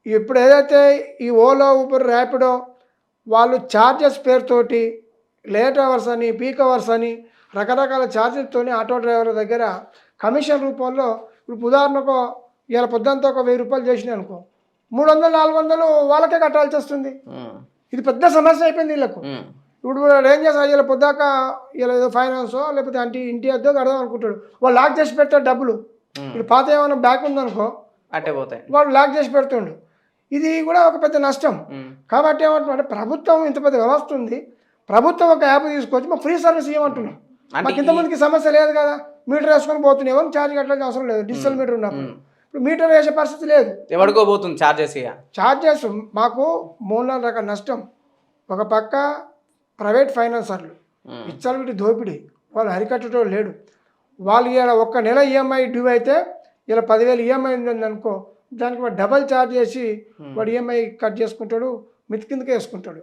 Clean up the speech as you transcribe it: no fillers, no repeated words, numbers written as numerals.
ఇప్పుడు ఏదైతే ఈ ఓలా ఊబర్ ర్యాపిడో వాళ్ళు ఛార్జెస్ పేరుతోటి లేట్ అవర్స్ అని పీక్ అవర్స్ అని రకరకాల ఛార్జెస్తోని ఆటో డ్రైవర్ల దగ్గర కమిషన్ రూపంలో ఇప్పుడు ఉదాహరణకు ఇలా పొద్దుంతా ఒక 1000 రూపాయలు చేసినాయి అనుకో 300 400 వాళ్ళకే కట్టాల్సి వస్తుంది. ఇది పెద్ద సమస్య అయిపోయింది వీళ్ళకు. ఇప్పుడు వాడు ఏం చేస్తారు ఇలా పొద్దాక ఇలా ఏదో ఫైనాన్సో లేకపోతే ఇంటి అద్దె కడదాం అనుకుంటాడు, వాళ్ళు లాక్ చేసి పెడతాడు డబ్బులు. ఇప్పుడు పాత ఏమైనా బ్యాక్ ఉందనుకో అట్టే పోతాయి, వాడు లాక్ చేసి పెడుతుండు. ఇది కూడా ఒక పెద్ద నష్టం. కాబట్టి ఏమంటున్నాడు, ప్రభుత్వం ఇంత పెద్ద వ్యవస్థ ఉంది, ప్రభుత్వం ఒక యాప్ తీసుకొచ్చి మాకు ఫ్రీ సర్వీస్ ఇవ్వమంటున్నాం. మాకు ఇంతమందికి సమస్య లేదు కదా, మీటర్ వేసుకొని పోతున్నాయి, ఎవరు ఛార్జ్ కట్టాల్సిన అవసరం లేదు. డిజిటల్ మీటర్ ఉన్నప్పుడు ఇప్పుడు మీటర్ వేసే పరిస్థితి లేదు, ఎవరికో పోతుంది ఛార్జెస్. మాకు 3-4 రకాల నష్టం. ఒక పక్క ప్రైవేట్ ఫైనాన్సర్లు ఇచ్చలవిటి దోపిడీ, వాళ్ళు హరికట్టడం లేడు. వాళ్ళు ఇలా ఒక్క నెల ఈఎంఐ డ్యూ అయితే ఇలా 10,000 ఈఎంఐ ఉందని అనుకో, దానికి వాడు డబల్ ఛార్జ్ చేసి వాడు ఈఎంఐ కట్ చేసుకుంటాడు, మితి కిందకే వేసుకుంటాడు.